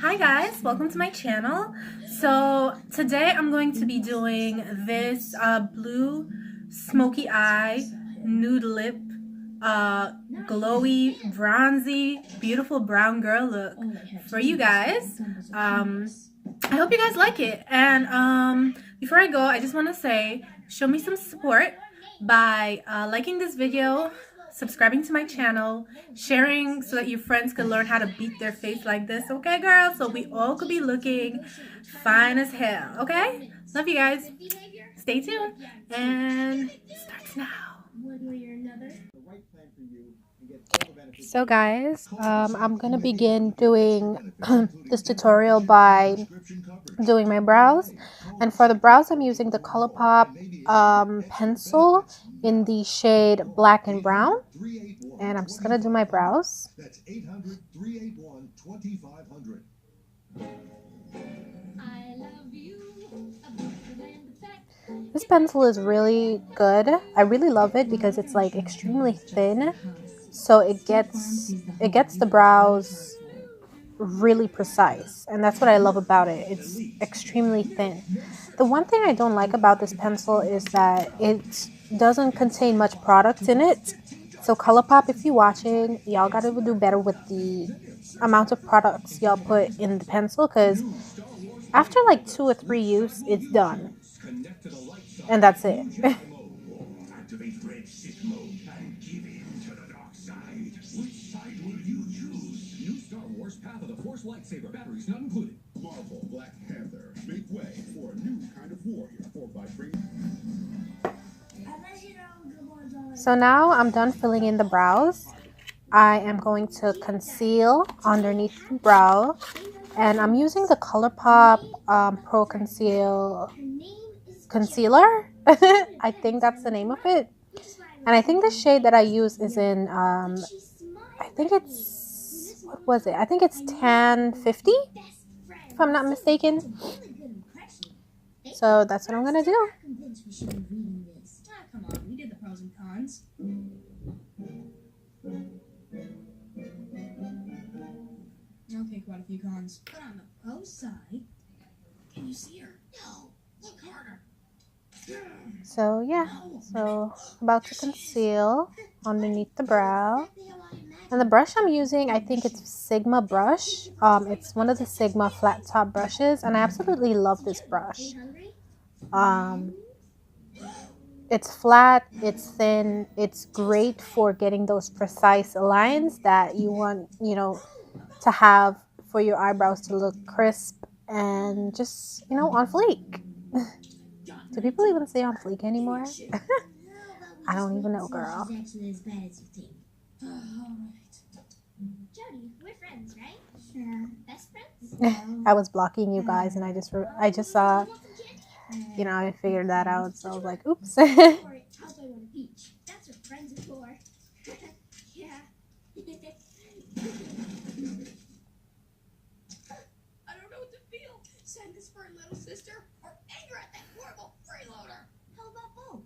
Hi guys, welcome to my channel. So today I'm going to be doing this blue smoky eye nude lip glowy bronzy beautiful brown girl look for you guys. I hope you guys like it, and before I go I just want to say show me some support by liking this video, subscribing to my channel, sharing so that your friends can learn how to beat their face like this, okay girls? So we all could be looking fine as hell, okay? Love you guys. Stay tuned, and it starts now. So guys, I'm gonna begin doing this tutorial by doing my brows, and for the brows I'm using the ColourPop pencil in the shade black and brown, and I'm just gonna do my brows. That's 800-381-2500. This pencil is really good. I really love it because it's like extremely thin, so it gets the brows really precise, and that's what I love about it. It's extremely thin. The one thing I don't like about this pencil is that it doesn't contain much product in it. So ColourPop, if you're watching, y'all gotta do better with the amount of products y'all put in the pencil, because after like 2 or 3 use, it's done, and that's it. Path of the Force lightsaber, batteries not included. Marvel Black Panther, make way for a new kind of warrior. So now I'm done filling in the brows. I am going to conceal underneath the brow, and I'm using the ColourPop Pro Concealer. I think that's the name of it. And I think the shade that I use is in, I think it's, what was it? I think it's Tan 50, if I'm not mistaken. So that's what I'm going to do. Come on, we did the pros and cons. Okay, quite a few cons. But on the pro side, can you see her? No, look harder. So yeah, so about to conceal underneath the brow, and the brush I'm using, I think it's Sigma brush. It's one of the Sigma flat top brushes, and I absolutely love this brush. It's flat, it's thin, it's great for getting those precise lines that you want, to have for your eyebrows to look crisp and just, on fleek. Do people even say on fleek anymore? I don't even know, girl. Jody, we're friends, right? Sure. Best friends? I was blocking you guys, and I just saw, I figured that out, so I was like, oops. I'll play on the beach. That's what friends are for. Yeah. I don't know what to feel. Sadness for a little sister, or anger at that horrible freeloader. How about both?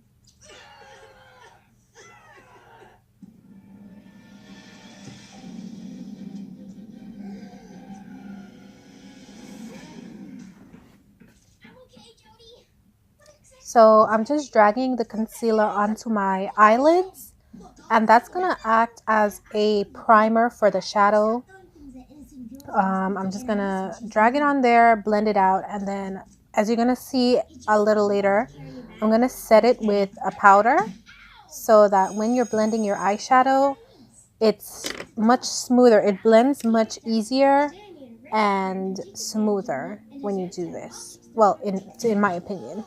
I'm okay, Jody. So I'm just dragging the concealer onto my eyelids, and that's gonna act as a primer for the shadow. I'm just gonna drag it on there, blend it out, and then, as you're gonna see a little later, I'm gonna set it with a powder so that when you're blending your eyeshadow, it's much smoother. It blends much easier and smoother when you do this. Well, in my opinion.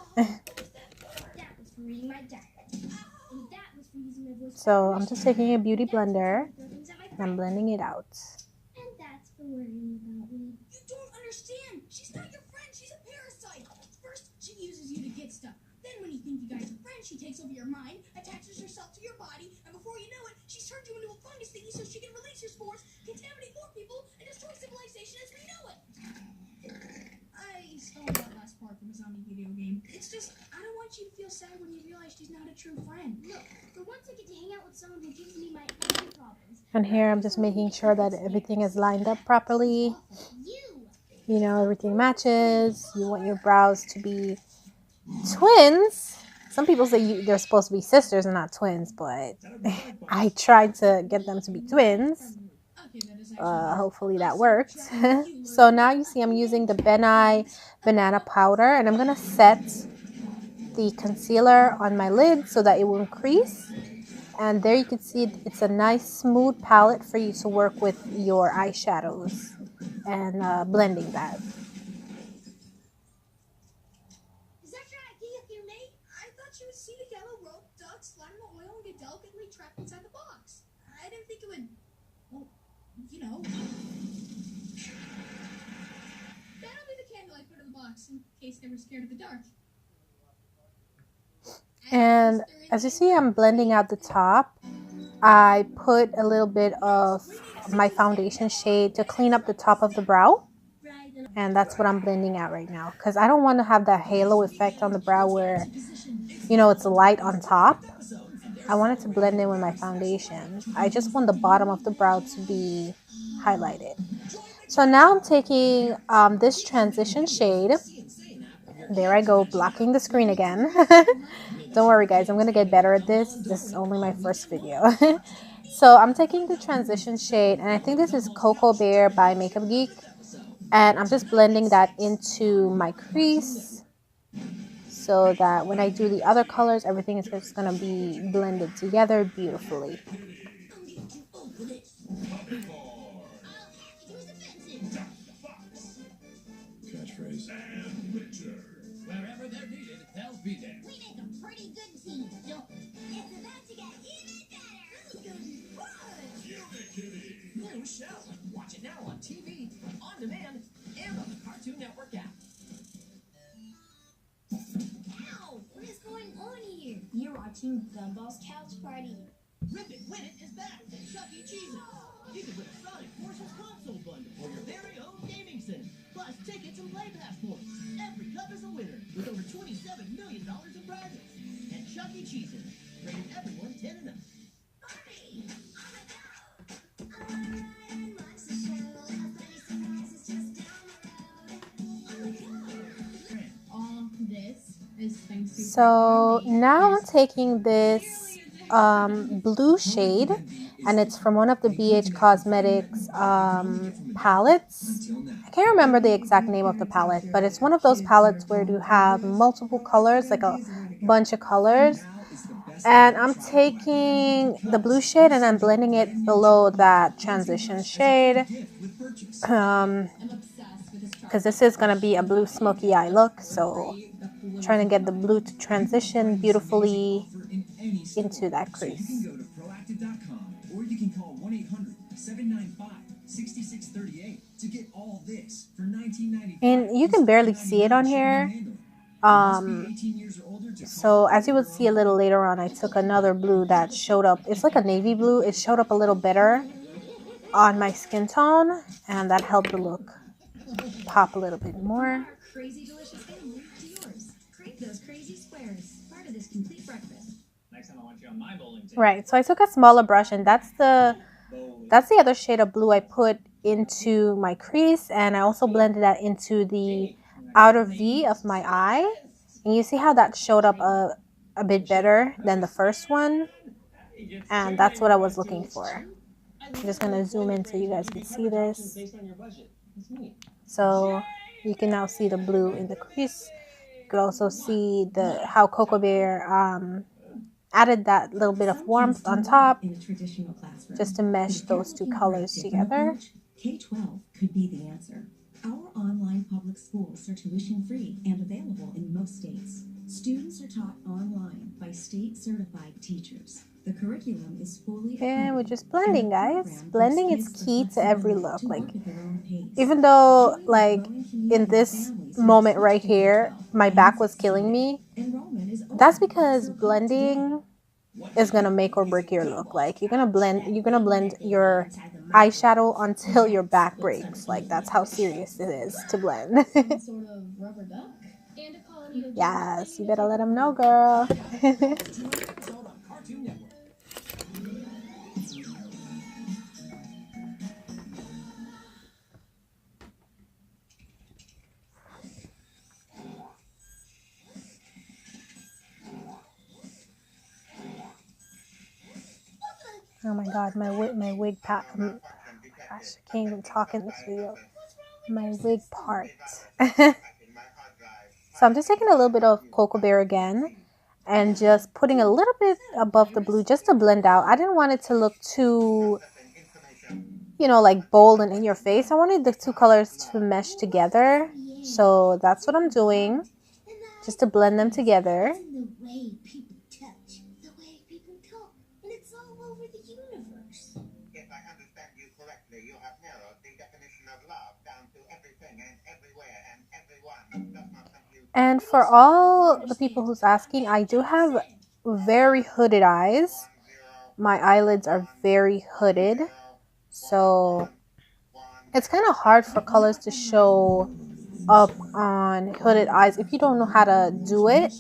So I'm just taking a beauty blender and I'm blending it out. And that's for worrying about me. You don't understand. She's not your friend. She's a parasite. First, she uses you to get stuff. Then when you think you guys are friends, she takes over your mind, attaches herself to your body, and before you know it, she's turned you into a fungus thingy so she can release her spores, contaminate more people, and destroy civilization as we know it. I stole that last part from a zombie video game. It's just, I don't want you to feel sad when you realize she's not a true friend. Look, for once I get to hang out with someone who gives me my own problems. And here I'm just making sure that everything is lined up properly. You You know, everything matches. You want your brows to be twins. Some people say they're supposed to be sisters and not twins, but I tried to get them to be twins. Hopefully that worked. So now you see I'm using the Ben Nye banana powder, and I'm going to set the concealer on my lid so that it won't crease. And there you can see it's a nice smooth palette for you to work with your eyeshadows and blending that. Is that your idea, Fiona? I thought you would see the yellow rope duck slide in the oil and get delicately trapped inside the box. I didn't think it would, well, you know. That'll be the candle I put in the box in case they were scared of the dark. And as you see, I'm blending out the top. I put a little bit of my foundation shade to clean up the top of the brow. And that's what I'm blending out right now, because I don't want to have that halo effect on the brow where, you know, it's light on top. I want it to blend in with my foundation. I just want the bottom of the brow to be highlighted. So now I'm taking this transition shade. There I go, blocking the screen again. Don't worry guys, I'm gonna get better at this. This is only my first video. So I'm taking the transition shade, and I think this is Cocoa Bear by Makeup Geek. And I'm just blending that into my crease so that when I do the other colors, everything is just going to be blended together beautifully. Catchphrase. And Richard. Wherever they're needed, they'll be there. We make a pretty good team, don't we? It's about to get even better. This is gonna be fun. Kitty. New show. Watch it now on TV, on demand, and on the Cartoon Network app. Ow! What is going on here? You're watching Gumball's Couch Party. Rip It, Win It is back at Chuck E. Cheese. You can win a Sonic Forces console bundle or your very own gaming sim, plus tickets and play passports. Every cup is a winner with over $27 million in prizes. And Chuck E. Cheese, rated everyone 10 and up. Party! On the go! Alright, watch the show. A funny surprise is just down the road. On the go! All this is thanks to. So now I'm taking this blue shade, and it's from one of the BH Cosmetics palettes. I can't remember the exact name of the palette, but it's one of those palettes where you have multiple colors, like a bunch of colors. And I'm taking the blue shade and I'm blending it below that transition shade, because this is going to be a blue smoky eye look. So I'm trying to get the blue to transition beautifully into that crease. You can go to proactive.com or you can call 1-800-795-6638 to get all this for $19.95. And you can barely see it on here. So as you will see a little later on, I took another blue that showed up. It's like a navy blue. It showed up a little better on my skin tone, and that helped the look pop a little bit more. Crazy delicious family to yours. Create those crazy squares. Part of this complete breakfast. Next time I want you on my bowling team. Right, so I took a smaller brush, and that's the other shade of blue I put into my crease, and I also blended that into the outer V of my eye. And you see how that showed up a bit better than the first one, and that's what I was looking for. I'm just going to zoom in so you guys can see this. So you can now see the blue in the crease. You could also see how Cocoa Bear added that little bit of warmth on top, just to mesh those two colors together. K-12 could be the answer. Our online public schools are tuition-free and available in most states. Students are taught online by state-certified teachers. The curriculum is fully And we're just blending, guys. Blending is key to every look. Like, even though, like, in this moment right here, my back was killing me, that's because blending is gonna make or break your look. Like, you're gonna blend your eyeshadow until your back breaks. Like, that's how serious it is to blend. Sort of rubber duck. And a colony of. Yes, you better let them know, girl. Oh my god, my wig pat. Gosh, I can't even talk in this video. My wig part. So I'm just taking a little bit of Cocoa Bear again and just putting a little bit above the blue just to blend out. I didn't want it to look too, you know, like bold and in your face. I wanted the two colors to mesh together. So that's what I'm doing, just to blend them together. The way people touch, the way people talk, and it's all over the universe. If I understand you correctly, you have narrowed the definition of love down to everything and everywhere and everyone. Does not compute. And for all the people who's asking, I do have very hooded eyes. My eyelids are very hooded, so it's kind of hard for colors to show up on hooded eyes. If you don't know how to do it,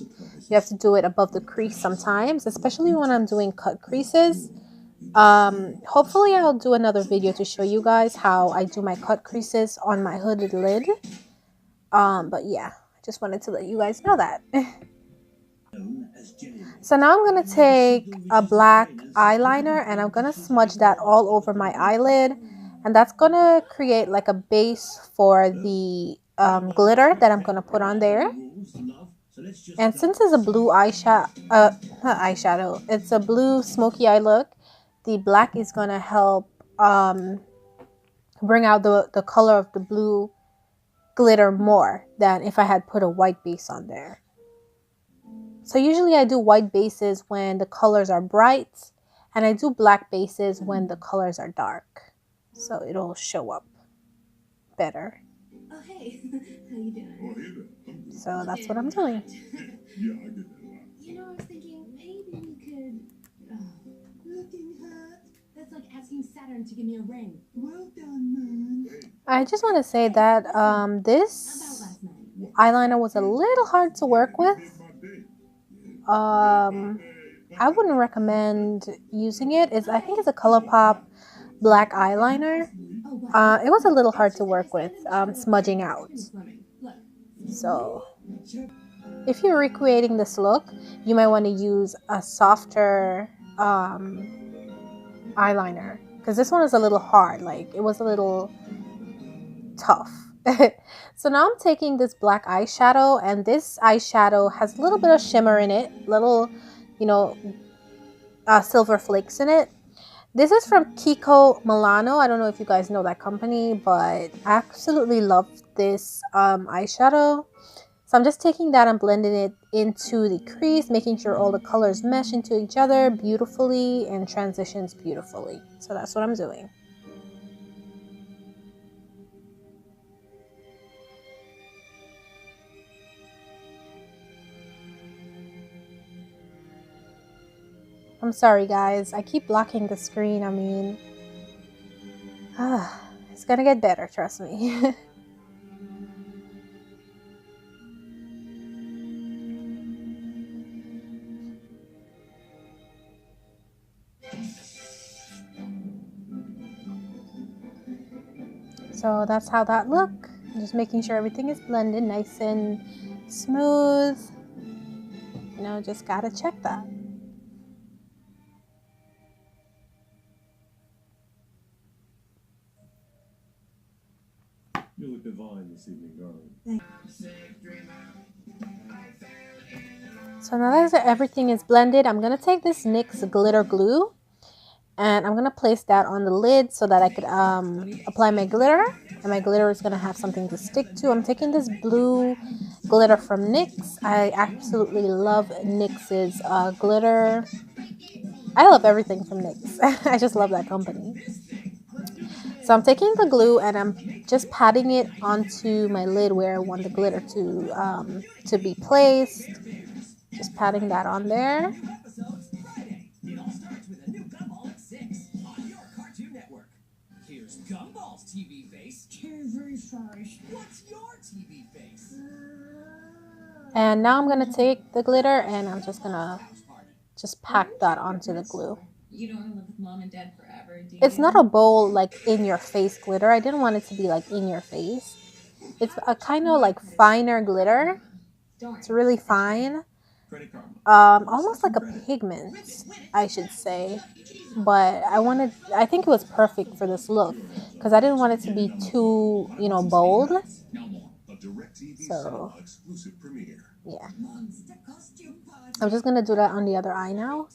you have to do it above the crease sometimes, especially when I'm doing cut creases. Hopefully I'll do another video to show you guys how I do my cut creases on my hooded lid. But yeah, I just wanted to let you guys know that. So now I'm going to take a black eyeliner and I'm going to smudge that all over my eyelid. And that's going to create like a base for the glitter that I'm going to put on there. And since it's a blue eyeshadow, not eyeshadow, it's a blue smoky eye look, the black is going to help bring out the color of the blue glitter more than if I had put a white base on there. So usually I do white bases when the colors are bright, and I do black bases when the colors are dark. So it'll show up better. Oh, hey. How you doing? Oh, hey there. I'm good. So that's what I'm doing. Yeah, I get that a lot. You know, I was thinking maybe we could... looking hot. That's like asking Saturn to give me a ring. Well done, man. I just want to say that this How about last night? eyeliner was a little hard to work with. I wouldn't recommend using it. I think it's a ColourPop black eyeliner. It was a little hard to work with, smudging out. So if you're recreating this look, you might want to use a softer eyeliner, because this one is a little hard. Like, it was a little tough. So now I'm taking this black eyeshadow, and this eyeshadow has a little bit of shimmer in it, little, you know, silver flakes in it. This is from Kiko Milano. I don't know if you guys know that company, but I absolutely love this eyeshadow. So I'm just taking that and blending it into the crease, making sure all the colors mesh into each other beautifully and transitions beautifully. So that's what I'm doing. I'm sorry guys, I keep blocking the screen. I mean, it's gonna get better, trust me. So that's how that look. Just making sure everything is blended nice and smooth. You know, just gotta check that. You look divine this evening, darling. So now that everything is blended, I'm going to take this NYX glitter glue and I'm going to place that on the lid so that I could apply my glitter, and my glitter is going to have something to stick to. I'm taking this blue glitter from NYX. I absolutely love NYX's glitter. I love everything from NYX. I just love that company. So I'm taking the glue and I'm just patting it onto my lid where I want the glitter to be placed. Just patting that on there. It all starts with a new Gumball at 6 on your Cartoon Network. Here's Gumball's TV face. TV face. What's your TV face? And now I'm going to take the glitter and I'm just going to just pack that onto the glue. You don't want to live with mom and dad forever, do you? It's not a bowl like in your face glitter. I didn't want it to be like in your face. It's a kind of like finer glitter. It's really fine. almost like a pigment, I should say. But I think it was perfect for this look because I didn't want it to be too, bold. So, yeah. I'm just going to do that on the other eye now.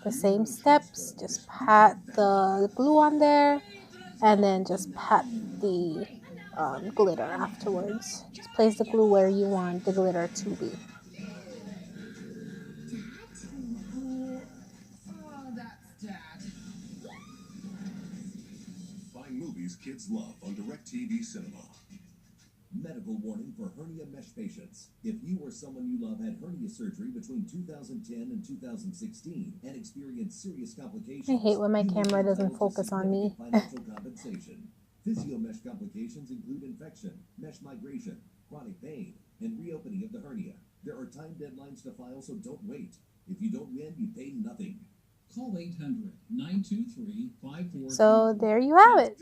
The same steps, just pat the glue on there and then just pat the glitter afterwards. Just place the glue where you want the glitter to be. Find movies kids love on DirecTV Cinema. Medical warning for hernia mesh patients. If you or someone you love had hernia surgery between 2010 and 2016 and experienced serious complications, I hate when my camera doesn't focus on me. Financial compensation. Physio-mesh complications include infection, mesh migration, chronic pain, and reopening of the hernia. There are time deadlines to file, so don't wait. If you don't win, you pay nothing. Call 800-923-54. So there you have it.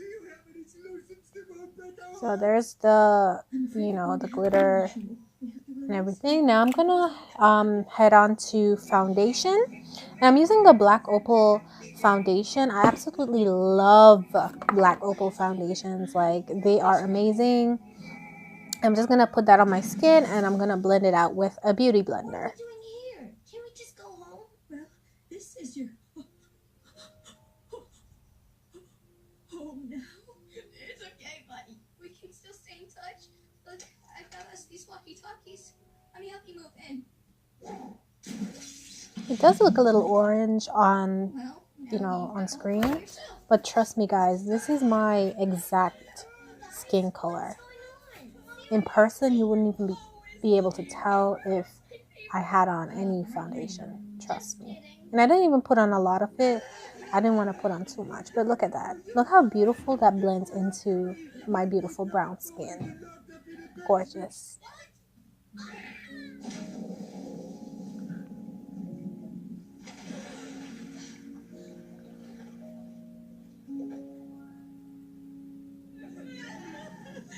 So there's the, the glitter and everything. Now I'm gonna head on to foundation. And I'm using the Black Opal foundation. I absolutely love Black Opal foundations. Like, they are amazing. I'm just gonna put that on my skin and I'm gonna blend it out with a beauty blender. What are we doing here? Can we just go home? Well, this is your home now. It's okay, buddy. We can still stay in touch. Look, I got us these walkie-talkies. Let me help you move in. It does look a little orange on, Well, on screen, but trust me guys, this is my exact skin color. In person, you wouldn't even be able to tell if I had on any foundation. Trust me. And I didn't even put on a lot of it. I didn't want to put on too much. But look at that. Look how beautiful that blends into my beautiful brown skin. Gorgeous.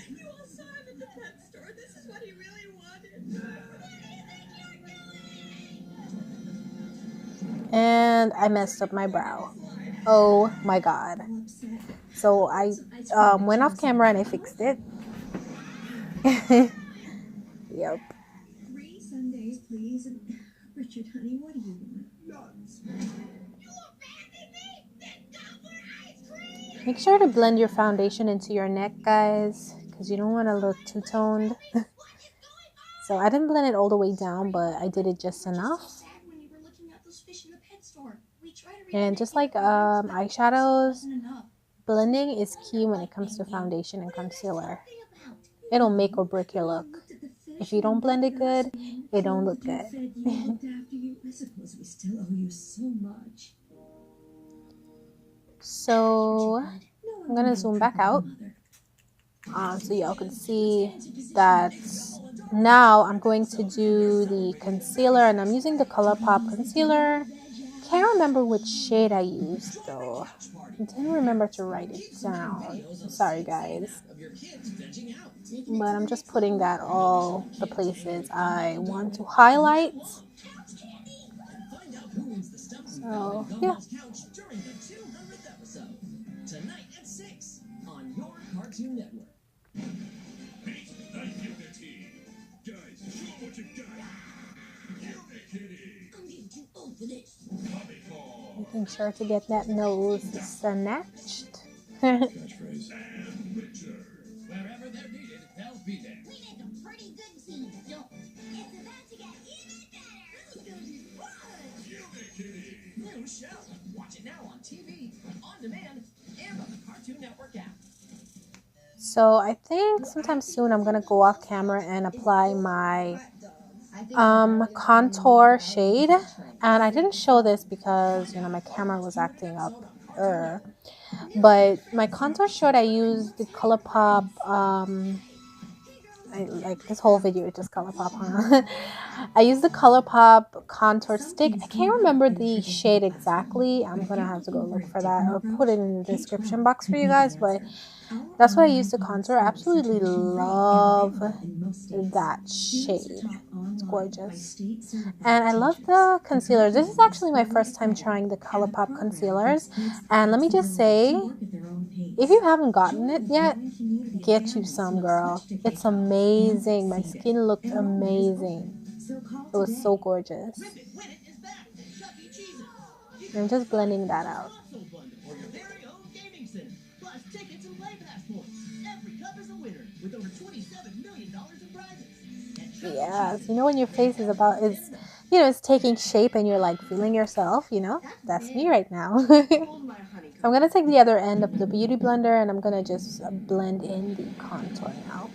You all saw him at the pet store. This is what he really wanted. And I messed up my brow. Oh my god. So I went off camera and I fixed it. Yep. 3 Sundays, please. And Richard, honey, what do you want? Make sure to blend your foundation into your neck, guys, because you don't want to look two-toned. So I didn't blend it all the way down, but I did it just enough. And just like eyeshadows, blending is key when it comes to foundation and concealer. It'll make or break your look. If you don't blend it good, it don't look good. I suppose we still owe you so much. So I'm gonna zoom back out so y'all can see that now I'm going to do the concealer, and I'm using the ColourPop concealer. Can't remember which shade I used though. I didn't remember to write it down. Sorry guys. But I'm just putting that all the places I want to highlight. So yeah. Tonight at 6 on your Cartoon Network. Guys, show 'em what you got. I'm getting too old for this. Making sure to get that nose snatched. Catchphrase. Wherever they're needed, they'll be there. We make a pretty good team, so it's about to get even better. This is gonna be fun. New show. Watch it now on TV, on demand, and on the Cartoon Network app. So I think sometime soon I'm gonna go off camera and apply my contour shade. And I didn't show this because my camera was acting up. But my contour shade, I used the ColourPop like this whole video is just ColourPop, huh? I use the ColourPop contour stick. I can't remember the shade exactly. I'm gonna have to go look for that or put it in the description box for you guys, but that's what I use to contour. I absolutely love that shade. It's gorgeous. And I love the concealers. This is actually my first time trying the ColourPop concealers. And let me just say, if you haven't gotten it yet, get you some, girl. It's amazing. My skin looked amazing. It was so gorgeous. I'm just blending that out. Yes, you know when your face is about is it's taking shape and you're like feeling yourself, that's me right now. I'm gonna take the other end of the beauty blender and I'm gonna just blend in the contour now.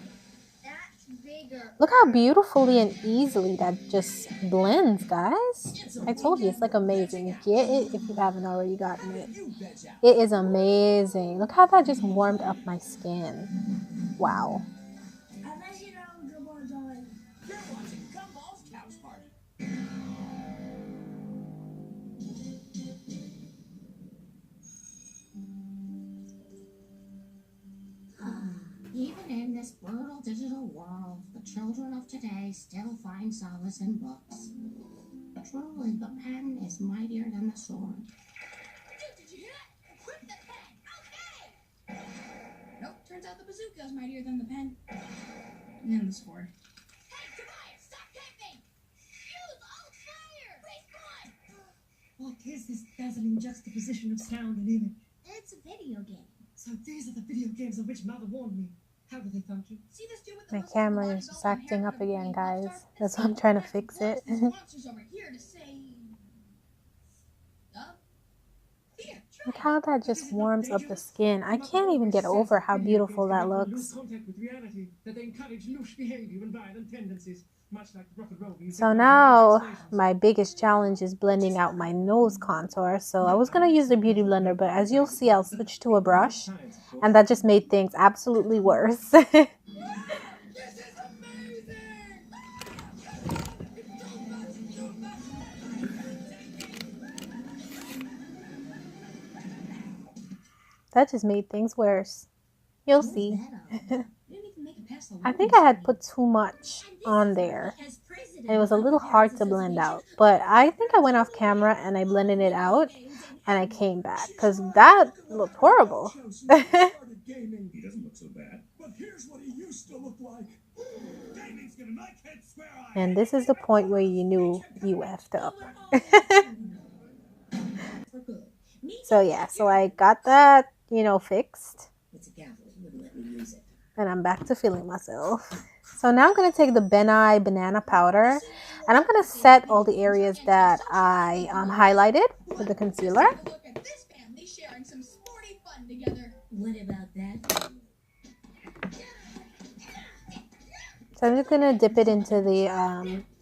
Look how beautifully and easily that just blends, guys. I told you, it's like amazing. Get it if you haven't already gotten it. It is amazing. Look how that just warmed up my skin. Wow. Even in this brutal digital world, the children of today still find solace in books. Truly, the pen is mightier than the sword. Did you hear that? Equip the pen! Okay! Nope, turns out the bazooka is mightier than the pen. And the sword. Hey, Tobias, stop typing! Use alt fire! Respawn! What is this dazzling juxtaposition of sound and image? It's a video game. So these are the video games of which Mother warned me. How do they function? See this dude with the My muscles camera and the is body just built on acting hair up and a again, big guys. pop star? That's why I'm trying to fix it. There's monsters over here to say stuff. Here, try Look how that just warms up the skin. I can't even get over how beautiful that looks. Contact with reality, that they encourage loose behavior and violent tendencies, much like rock and roll music. So now my biggest challenge is blending out my nose contour. So I was going to use the beauty blender, but as you'll see, I'll switch to a brush. And that just made things absolutely worse. This is amazing! That just made things worse. You'll see. You didn't even make it past the I think I had put too much on there. And it was a little hard to blend out. But I think I went off camera and I blended it out. And I came back. Because that looked horrible. He doesn't look so bad. But here's what he used to look like. Gaming's gonna make head square eye. And this is the point where you knew you effed up. So yeah, so I got that, fixed. It's a gavel. He wouldn't let me use it. And I'm back to feeling myself. So now I'm going to take the Ben Eye Banana Powder. And I'm going to set all the areas that I highlighted with the concealer. Look at this family sharing some sporty fun together. What about that? So I'm just going to dip it into the,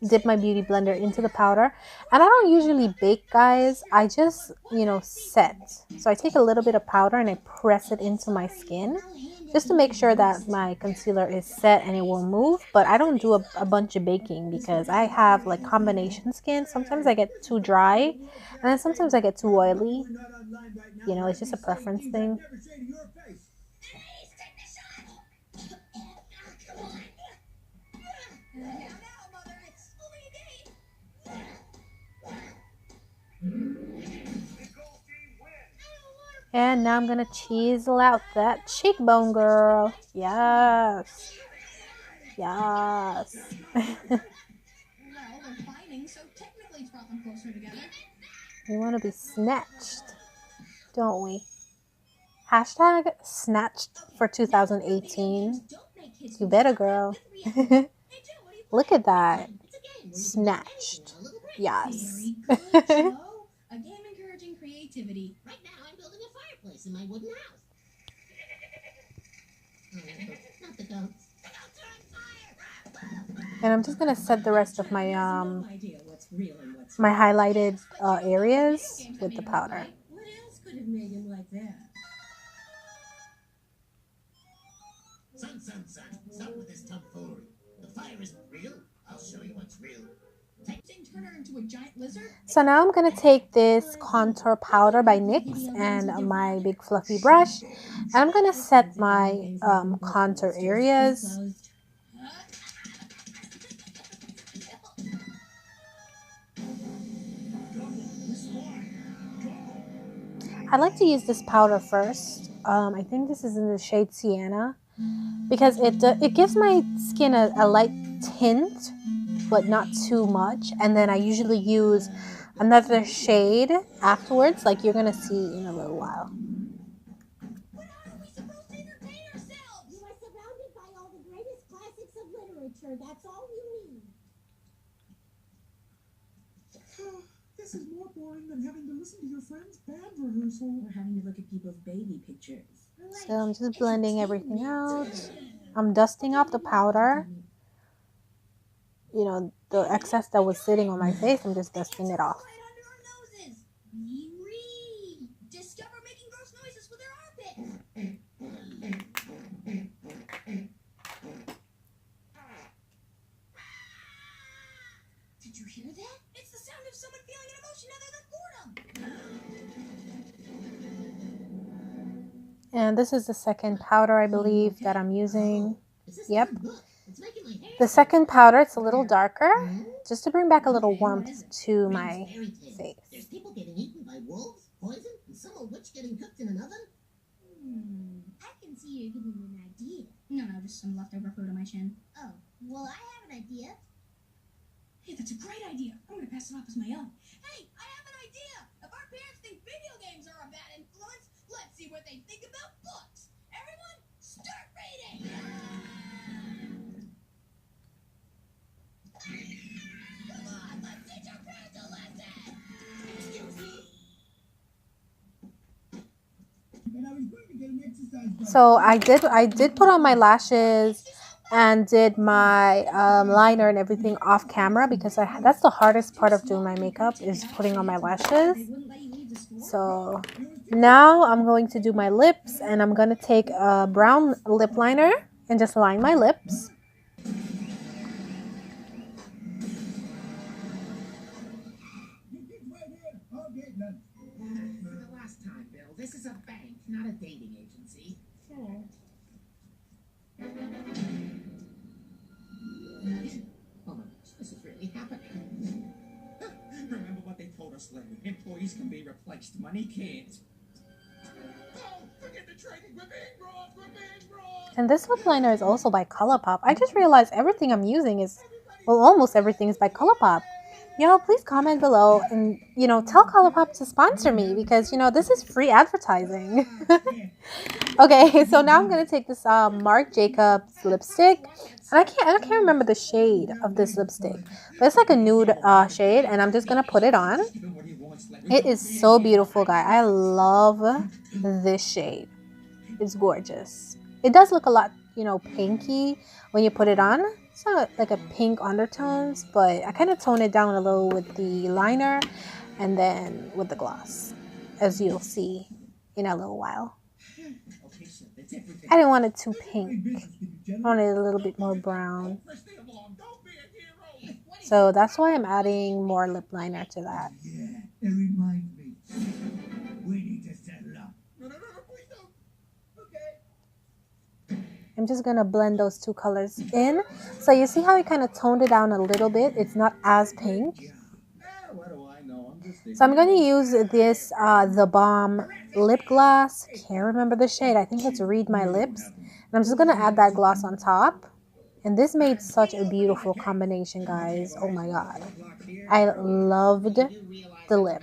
dip my beauty blender into the powder. And I don't usually bake, guys. I just, set. So I take a little bit of powder and I press it into my skin. Just to make sure that my concealer is set and it won't move. But I don't do a bunch of baking because I have like combination skin. Sometimes I get too dry. And then sometimes I get too oily. It's just a preference thing. And now I'm going to chisel out that cheekbone, girl. Yes. Yes. Well, they're fighting, so technically it's brought them closer together. We want to be snatched, don't we? Hashtag snatched for 2018. You better, girl. Look at that. Snatched. Yes. Very good, Joe. A game encouraging creativity. Right now, I'm building a fireplace in my wooden house. Not the goats. The goats are on fire! And I'm just going to set the rest of my No idea what's real and what's my highlighted areas with the powder. What else could have made him like that? Son, stop with this tomfoolery. into a giant lizard. So now I'm going to take this contour powder by NYX and my big fluffy brush. And I'm going to set my contour areas. I like to use this powder first. I think this is in the shade Sienna because it gives my skin a light tint, but not too much. And then I usually use another shade afterwards, like you're gonna see in a little while. But how are we supposed to entertain ourselves? You are surrounded by all the greatest classics of literature. That's all you need. This is more boring than having to listen to your friend's band rehearsal. Or having to look at people's baby pictures. So I'm just blending everything out. I'm dusting off the powder. You know, the excess that was sitting on my face, I'm just dusting it off. Right under our noses. We read. Discover making gross noises with our armpits. Did you hear that? It's the sound of someone feeling an emotion other than boredom. And this is the second powder, I believe, that I'm using. Is this Yep. good? Look, it's making my hair. The second powder, it's a little darker, just to bring back a little warmth to my Fairy tale. face. There's people getting eaten by wolves, poison, and some old witch getting cooked in an oven. I can see you're giving me an idea. No, just some leftover food on my chin. Oh, well, I have an idea. Hey, that's a great idea. I'm gonna pass it off as my own. Hey, I have an idea. If our parents think video games are a bad influence, let's see what they think about books. Everyone, start reading. Come on, let's teach our parents a lesson. Excuse me. And I was going to get an exercise bike. So I did put on my lashes and did my liner and everything off camera because that's the hardest part of doing my makeup is putting on my lashes. So now I'm going to do my lips, and I'm going to take a brown lip liner and just line my lips. Okay, done. For the last time, Bill, this is a bank, not a dating agency. Hold on, this is really happening. Remember what they told us, Larry? Employees can be replaced, money can't. Oh, forget the trading. We're being robbed. We're being robbed. And this lip liner is also by ColourPop. I just realized everything I'm using is, well, almost everything is by ColourPop. Y'all, please comment below and, you know, tell ColourPop to sponsor me because, you know, this is free advertising. Okay, so now I'm going to take this Marc Jacobs lipstick. And I can't remember the shade of this lipstick. But it's like a nude shade, and I'm just going to put it on. It is so beautiful, guys. I love this shade. It's gorgeous. It does look a lot, you know, pinky when you put it on. It's not like a pink undertones, but I kind of tone it down a little with the liner and then with the gloss, as you'll see in a little while. I didn't want it too pink. I wanted it a little bit more brown. So that's why I'm adding more lip liner to that. Yeah, it reminds me. We need to settle up. No, please don't. Okay. I'm just going to blend those two colors in. So you see how I kind of toned it down a little bit? It's not as pink. What do I know? I'm just So I'm going to use this The Balm lip gloss. Can't remember the shade. I think it's Read My Lips. And I'm just going to add that gloss on top. And this made such a beautiful combination, guys. Oh my god. I loved the lip.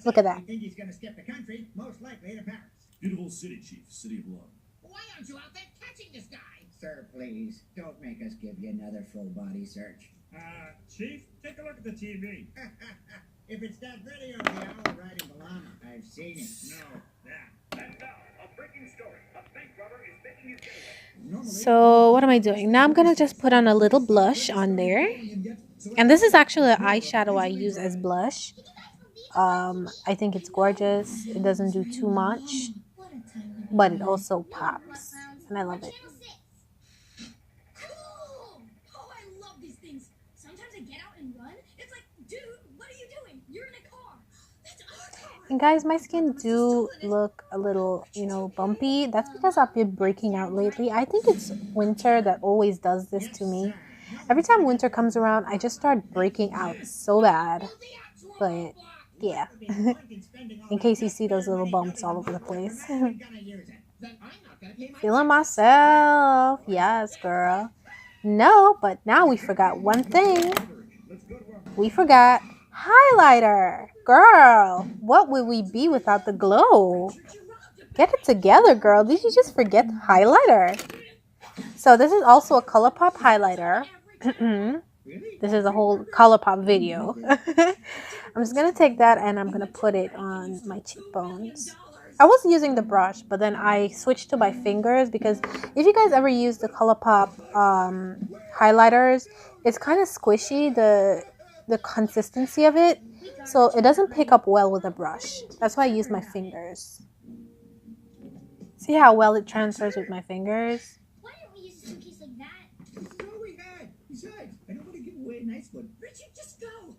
Look at that. I think he's gonna skip the country, most likely to Paris. Beautiful city, Chief. City of love. Why aren't you out there catching this guy? Sir, please, don't make us give you another full body search. Chief, take a look at the TV. If it's that video of the owl riding the llama. I've seen it. No, that. And now, a breaking story. A bank robber is making his getaway. So what am I doing? Now I'm going to just put on a little blush on there. And this is actually an eyeshadow I use as blush. I think it's gorgeous. It doesn't do too much, but it also pops. And I love it. Cool! Oh, I love these things. Sometimes I get out and run. It's like And guys, my skin do look a little, you know, bumpy. That's because I've been breaking out lately. I think it's winter that always does this to me. Every time winter comes around, I just start breaking out so bad. But yeah, in case you see those little bumps all over the place. Feeling myself. Yes, girl. No, but now we forgot one thing. We forgot highlighter. Girl, what would we be without the glow? Get it together, girl. Did you just forget highlighter? So this is also a ColourPop highlighter. This is a whole ColourPop video. I'm just going to take that and I'm going to put it on my cheekbones. I was using the brush, but then I switched to my fingers because if you guys ever use the ColourPop highlighters, it's kind of squishy, the consistency of it. So it doesn't pick up well with a brush. That's why I use my fingers. See how well it transfers with my fingers? Why don't we use a suitcase like that? That's all we had. Besides, I don't want to give away a nice one. Richard, just go.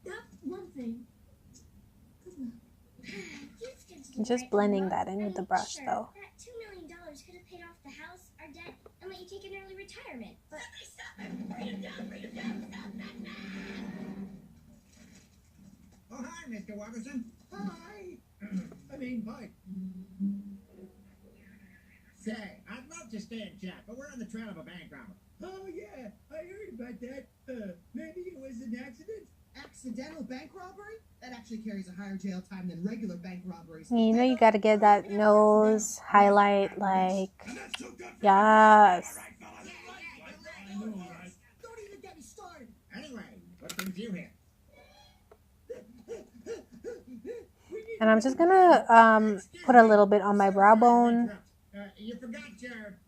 That's one thing. Good luck. I'm just blending that in with the brush, though. That $2 million could have paid off the house, our debt, and let you take an early retirement. But stop it! Bring him down! Bring him down! Stop that now! Oh, hi, Mr. Watterson. Hi. Hi. Say, I'd love to stay and chat, but we're on the trail of a bank robber. Oh, yeah. I heard about that. Maybe it was an accident? Accidental bank robbery? That actually carries a higher jail time than regular bank robberies. You know you gotta get that nose highlight, like, yes. Don't even get me started. Anyway, what brings you here? And I'm just gonna put a little bit on my brow bone. You forgot your...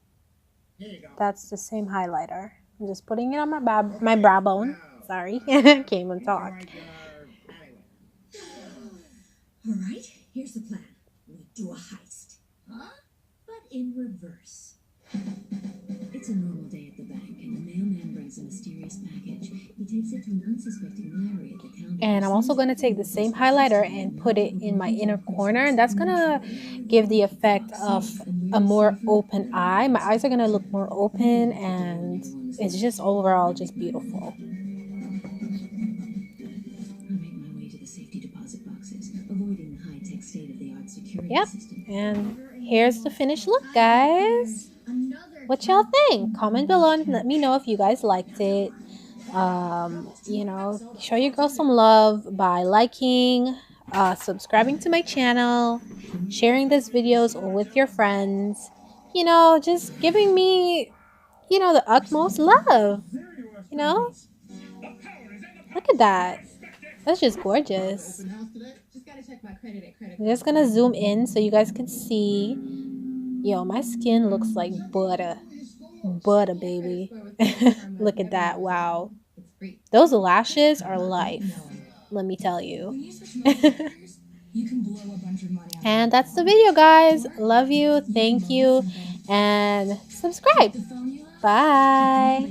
Here you go. That's the same highlighter. I'm just putting it on my brow bone. Sorry, can't even talk. All right, here's the plan. We do a heist. Huh? But in reverse. It's a normal day at the bank, and a mailman brings a mysterious package. He takes it to an unsuspecting Larry at the counter. And I'm also going to take the same highlighter and put it in my inner corner. And that's going to give the effect of a more open eye. My eyes are going to look more open, and it's just overall just beautiful. Yep, and here's the finished look, guys. What y'all think? Comment below and let me know if you guys liked it. You know, show your girl some love by liking, subscribing to my channel, sharing these videos with your friends. You know, just giving me, you know, the utmost love. You know, look at that. That's just gorgeous. I'm just gonna zoom in so you guys can see. Yo, my skin looks like butter. Butter, baby. Look at that. Wow. Those lashes are life. Let me tell you. And that's the video, guys. Love you. Thank you. And subscribe. Bye.